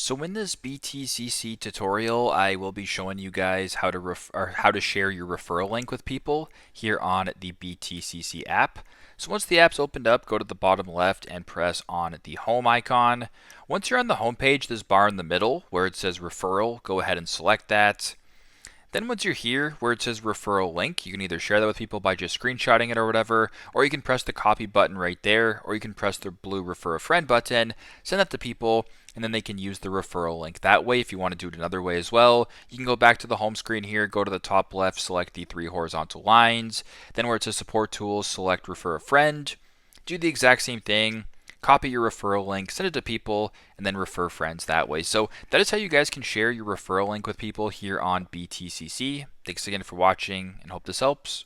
So in this BTCC tutorial, I will be showing you guys how to share your referral link with people here on the BTCC app. So once the app's opened up, go to the bottom left and press on the home icon. Once you're on the home page, this bar in the middle where it says referral, go ahead and select that. Then once you're here where it says referral link, you can either share that with people by just screenshotting it or whatever, or you can press the copy button right there, or you can press the blue refer a friend button, send that to people, and then they can use the referral link that way. If you want to do it another way as well, you can go back to the home screen here, go to the top left, select the three horizontal lines, then where it says support tools, select refer a friend, do the exact same thing, copy your referral link, send it to people, and then refer friends that way. So that is how you guys can share your referral link with people here on BTCC. Thanks again for watching and hope this helps.